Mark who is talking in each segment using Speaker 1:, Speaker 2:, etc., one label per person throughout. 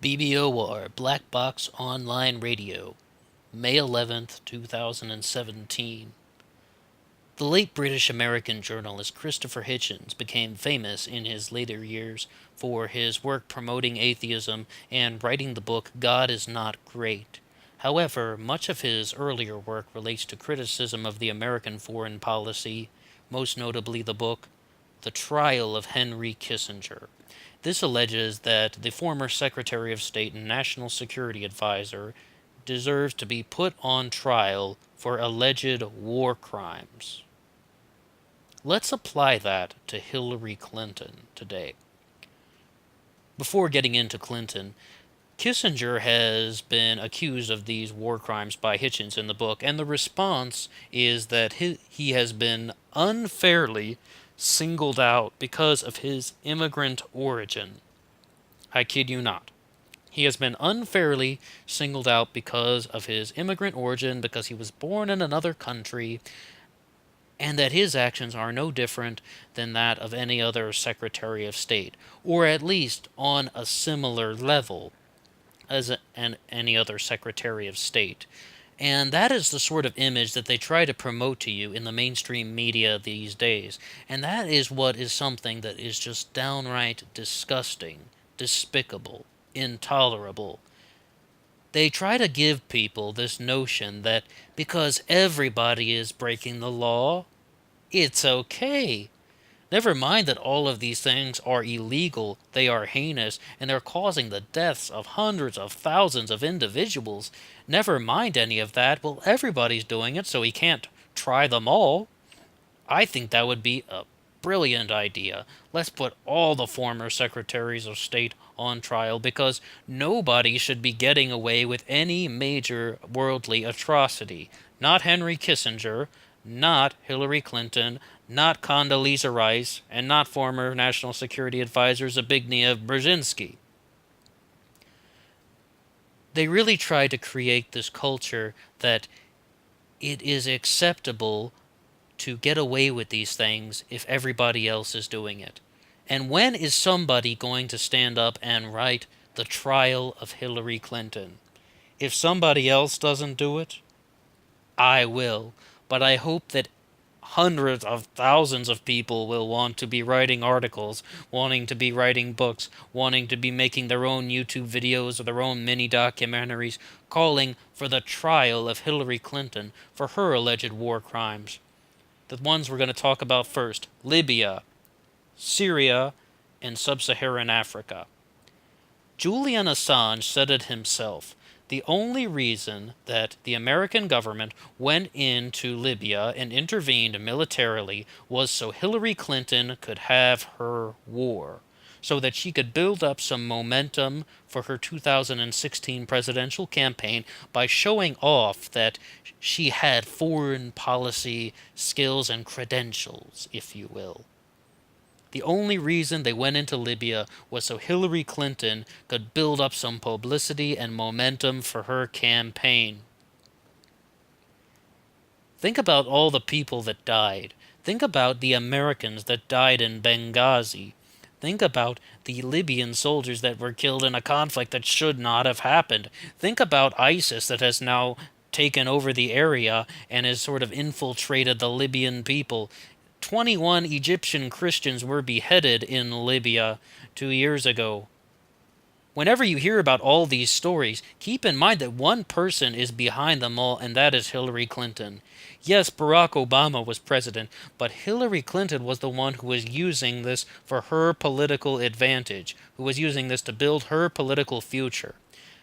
Speaker 1: BBOR Black Box Online Radio, May 11th, 2017. The late British American journalist Christopher Hitchens became famous in his later years for his work promoting atheism and writing the book God is Not Great. However, much of his earlier work relates to criticism of the American foreign policy, most notably the book The Trial of Henry Kissinger. This alleges that the former Secretary of State and National Security Advisor deserves to be put on trial for alleged war crimes. Let's apply that to Hillary Clinton today. Before getting into Clinton, Kissinger has been accused of these war crimes by Hitchens in the book, and the response is that he has been unfairly singled out because of his immigrant origin. I kid you not. He has been unfairly singled out because of his immigrant origin, because he was born in another country, and that his actions are no different than that of any other Secretary of State, or at least on a similar level as any other Secretary of State. And that is the sort of image that they try to promote to you in the mainstream media these days. And that is what is something that is just downright disgusting, despicable, intolerable. They try to give people this notion that because everybody is breaking the law, it's okay. Never mind that all of these things are illegal, they are heinous, and they're causing the deaths of hundreds of thousands of individuals. Never mind any of that. Well, everybody's doing it, so he can't try them all. I think that would be a brilliant idea. Let's put all the former secretaries of state on trial, because nobody should be getting away with any major worldly atrocity. Not Henry Kissinger, not Hillary Clinton, not Condoleezza Rice, and not former National Security Advisor Zbigniew Brzezinski. They really try to create this culture that it is acceptable to get away with these things if everybody else is doing it. And when is somebody going to stand up and write The Trial of Hillary Clinton? If somebody else doesn't do it, I will. But I hope that hundreds of thousands of people will want to be writing articles, wanting to be writing books, wanting to be making their own YouTube videos or their own mini documentaries, calling for the trial of Hillary Clinton for her alleged war crimes. The ones we're going to talk about first: Libya, Syria, and Sub-Saharan Africa. Julian Assange said it himself. The only reason that the American government went into Libya and intervened militarily was so Hillary Clinton could have her war, so that she could build up some momentum for her 2016 presidential campaign by showing off that she had foreign policy skills and credentials, if you will. The only reason they went into Libya was so Hillary Clinton could build up some publicity and momentum for her campaign. Think about all the people that died. Think about the Americans that died in Benghazi. Think about the Libyan soldiers that were killed in a conflict that should not have happened. Think about ISIS that has now taken over the area and has sort of infiltrated the Libyan people. 21 Egyptian Christians were beheaded in Libya 2 years ago. Whenever you hear about all these stories, keep in mind that one person is behind them all, and that is Hillary Clinton. Yes, Barack Obama was president, but Hillary Clinton was the one who was using this for her political advantage, who was using this to build her political future.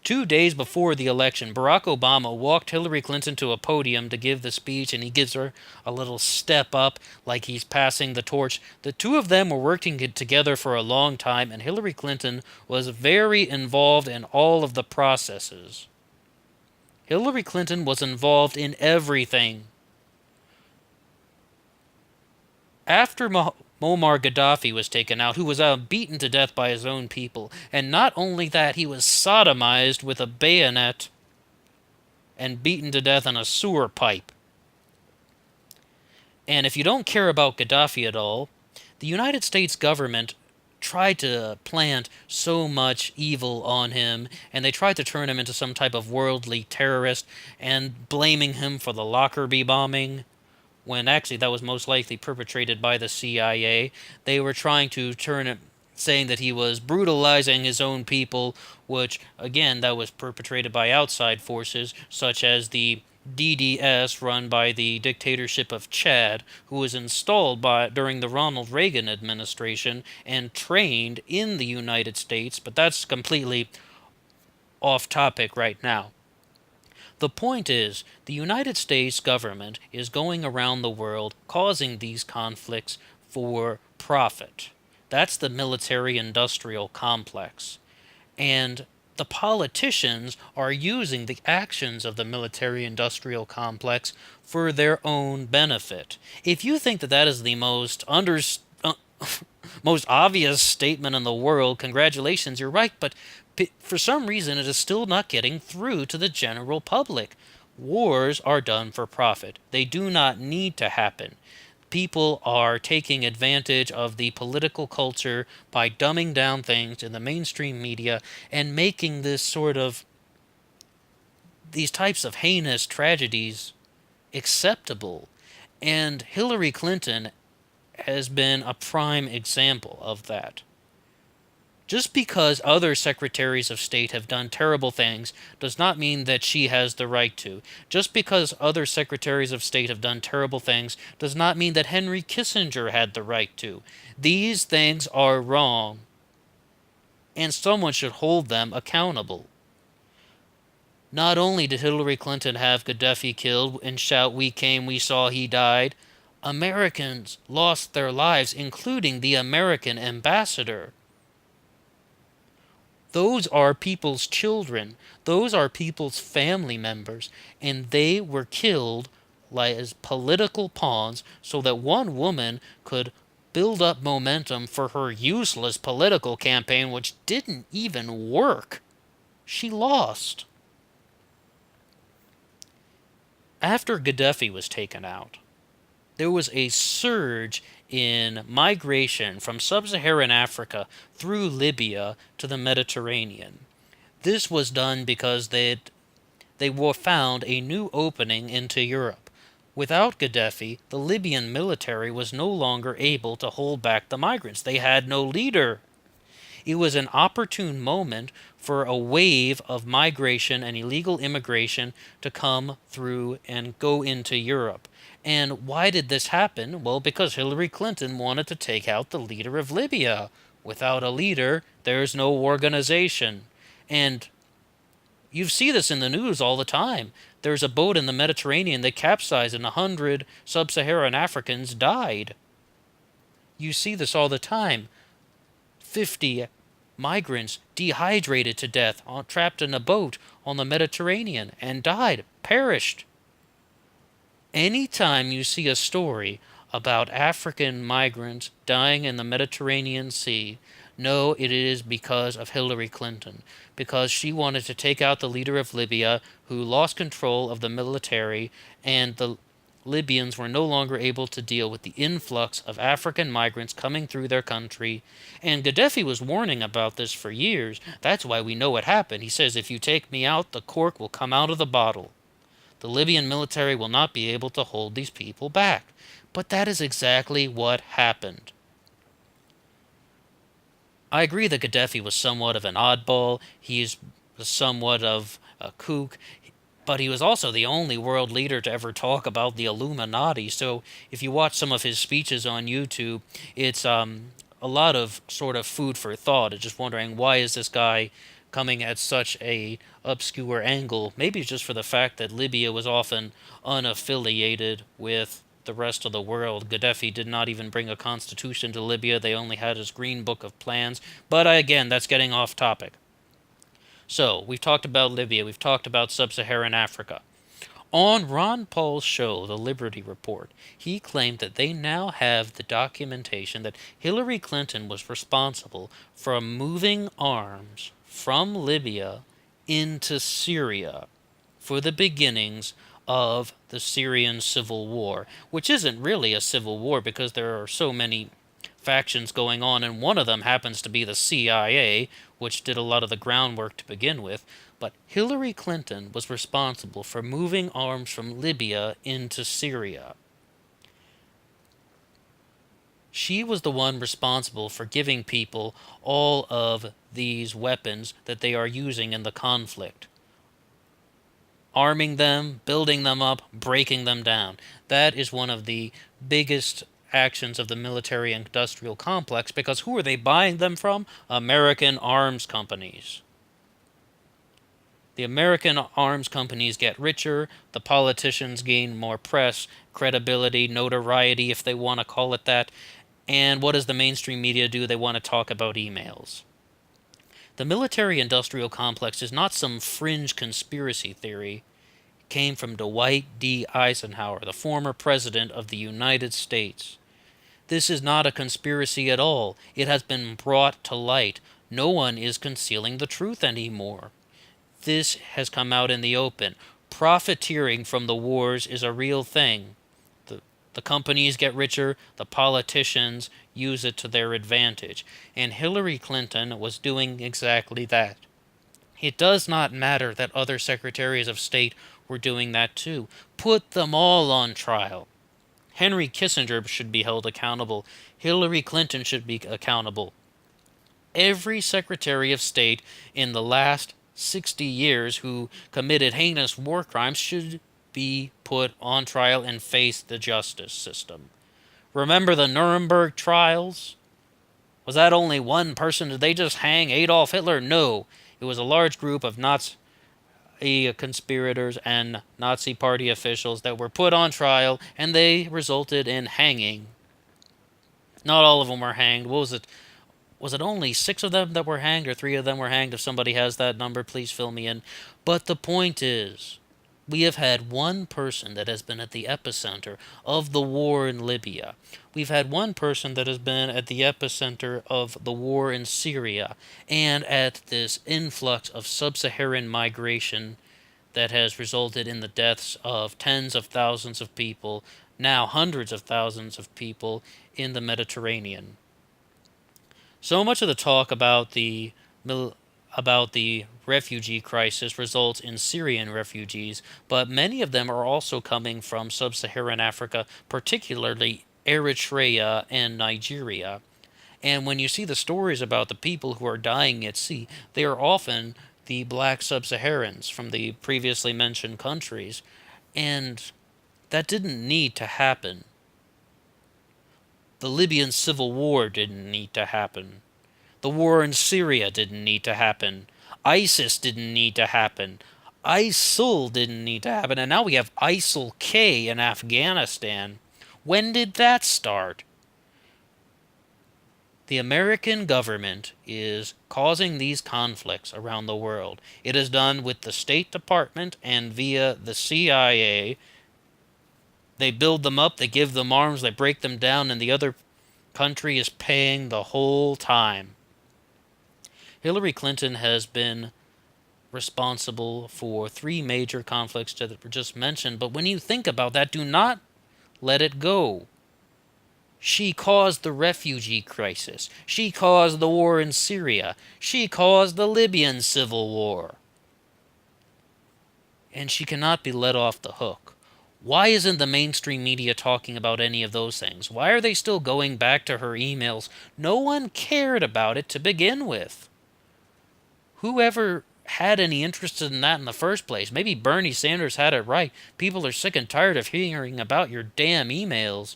Speaker 1: 2 days before the election, Barack Obama walked Hillary Clinton to a podium to give the speech, and he gives her a little step up like he's passing the torch. The two of them were working together for a long time, and Hillary Clinton was very involved in all of the processes. Hillary Clinton was involved in everything. After Muammar Gaddafi was taken out, who was beaten to death by his own people. And not only that, he was sodomized with a bayonet and beaten to death in a sewer pipe. And if you don't care about Gaddafi at all, the United States government tried to plant so much evil on him, and they tried to turn him into some type of worldly terrorist, and blaming him for the Lockerbie bombing, when actually that was most likely perpetrated by the CIA. They were trying to turn it, saying that he was brutalizing his own people, which, again, that was perpetrated by outside forces, such as the DDS run by the dictatorship of Chad, who was installed during the Ronald Reagan administration and trained in the United States, but that's completely off topic right now. The point is, the United States government is going around the world causing these conflicts for profit. That's the military industrial complex. And the politicians are using the actions of the military industrial complex for their own benefit. If you think that that is the most obvious statement in the world, congratulations, you're right, but for some reason it is still not getting through to the general public. Wars are done for profit. They do not need to happen. People are taking advantage of the political culture by dumbing down things in the mainstream media and making these types of heinous tragedies acceptable. And Hillary Clinton has been a prime example of that. Just because other secretaries of state have done terrible things does not mean that she has the right to. Just because other secretaries of state have done terrible things does not mean that Henry Kissinger had the right to. These things are wrong, and someone should hold them accountable. Not only did Hillary Clinton have Gaddafi killed and shout, "We came, we saw, he died," Americans lost their lives, including the American ambassador. Those are people's children. Those are people's family members. And they were killed as political pawns so that one woman could build up momentum for her useless political campaign, which didn't even work. She lost. After Gaddafi was taken out, there was a surge in migration from sub-Saharan Africa through Libya to the Mediterranean. This was done because they found a new opening into Europe. Without Gaddafi, the Libyan military was no longer able to hold back the migrants. They had no leader. It was an opportune moment for a wave of migration and illegal immigration to come through and go into Europe. And why did this happen? Well, because Hillary Clinton wanted to take out the leader of Libya. Without a leader, there's no organization. And you see this in the news all the time. There's a boat in the Mediterranean that capsized and 100 sub-Saharan Africans died. You see this all the time. 50 migrants dehydrated to death, trapped in a boat on the Mediterranean, and died, perished. Anytime you see a story about African migrants dying in the Mediterranean Sea, know it is because of Hillary Clinton, because she wanted to take out the leader of Libya, who lost control of the military, and the Libyans were no longer able to deal with the influx of African migrants coming through their country. And Gaddafi was warning about this for years. That's why we know what happened. He says, "If you take me out, the cork will come out of the bottle. The Libyan military will not be able to hold these people back." But that is exactly what happened. I agree that Gaddafi was somewhat of an oddball. He's somewhat of a kook. But he was also the only world leader to ever talk about the Illuminati. So if you watch some of his speeches on YouTube, it's a lot of sort of food for thought. It's just wondering, why is this guy coming at such a obscure angle? Maybe it's just for the fact that Libya was often unaffiliated with the rest of the world. Gaddafi did not even bring a constitution to Libya. They only had his green book of plans. But again, that's getting off topic. So, we've talked about Libya, we've talked about sub-Saharan Africa. On Ron Paul's show, The Liberty Report, he claimed that they now have the documentation that Hillary Clinton was responsible for moving arms from Libya into Syria for the beginnings of the Syrian civil war, which isn't really a civil war because there are so many factions going on, and one of them happens to be the CIA, which did a lot of the groundwork to begin with. But Hillary Clinton was responsible for moving arms from Libya into Syria. She was the one responsible for giving people all of these weapons that they are using in the conflict. Arming them, building them up, breaking them down. That is one of the biggest actions of the military-industrial complex, because who are they buying them from? American arms companies. The American arms companies get richer, the politicians gain more press, credibility, notoriety, if they want to call it that, and what does the mainstream media do? They want to talk about emails. The military-industrial complex is not some fringe conspiracy theory. It came from Dwight D. Eisenhower, the former president of the United States. This is not a conspiracy at all. It has been brought to light. No one is concealing the truth anymore. This has come out in the open. Profiteering from the wars is a real thing. The companies get richer, the politicians use it to their advantage. And Hillary Clinton was doing exactly that. It does not matter that other secretaries of state were doing that too. Put them all on trial. Henry Kissinger should be held accountable. Hillary Clinton should be accountable. Every secretary of state in the last 60 years who committed heinous war crimes should be put on trial and face the justice system. Remember the Nuremberg trials? Was that only one person? Did they just hang Adolf Hitler? No. It was a large group of Nazi conspirators and Nazi party officials that were put on trial, and they resulted in hanging. Not all of them were hanged. What was it? Was it only 6 of them that were hanged, or 3 of them were hanged? If somebody has that number, please fill me in. But the point is, we have had one person that has been at the epicenter of the war in Libya. We've had one person that has been at the epicenter of the war in Syria, and at this influx of sub-Saharan migration that has resulted in the deaths of tens of thousands of people, now hundreds of thousands of people in the Mediterranean. So much of the talk about the refugee crisis results in Syrian refugees, but many of them are also coming from sub-Saharan Africa, particularly Eritrea and Nigeria. And when you see the stories about the people who are dying at sea, they are often the black sub-Saharans from the previously mentioned countries, and that didn't need to happen. The Libyan civil war didn't need to happen. The war in Syria didn't need to happen. ISIS didn't need to happen. ISIL didn't need to happen. And now we have ISIL-K in Afghanistan. When did that start? The American government is causing these conflicts around the world. It is done with the State Department and via the CIA. They build them up, they give them arms, they break them down, and the other country is paying the whole time. Hillary Clinton has been responsible for 3 major conflicts that were just mentioned, but when you think about that, do not let it go. She caused the refugee crisis. She caused the war in Syria. She caused the Libyan civil war. And she cannot be let off the hook. Why isn't the mainstream media talking about any of those things? Why are they still going back to her emails? No one cared about it to begin with. Whoever had any interest in that in the first place? Maybe Bernie Sanders had it right. People are sick and tired of hearing about your damn emails.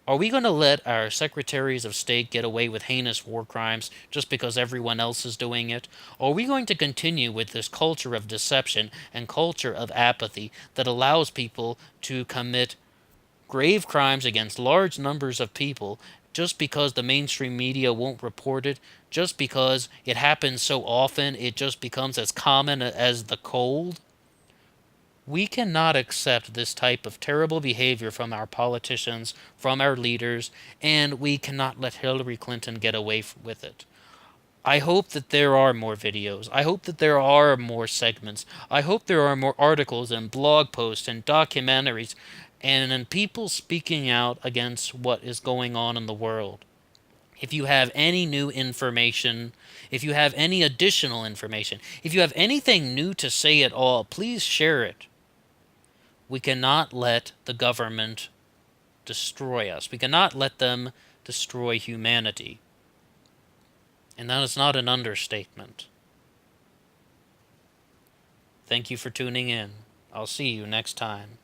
Speaker 1: Are we going to let our secretaries of state get away with heinous war crimes just because everyone else is doing it? Or are we going to continue with this culture of deception and culture of apathy that allows people to commit grave crimes against large numbers of people just because the mainstream media won't report it, just because it happens so often it just becomes as common as the cold? We cannot accept this type of terrible behavior from our politicians, from our leaders, and we cannot let Hillary Clinton get away with it. I hope that there are more videos. I hope that there are more segments. I hope there are more articles and blog posts and documentaries and people speaking out against what is going on in the world. If you have any new information, if you have any additional information, if you have anything new to say at all, please share it. We cannot let the government destroy us. We cannot let them destroy humanity. And that is not an understatement. Thank you for tuning in. I'll see you next time.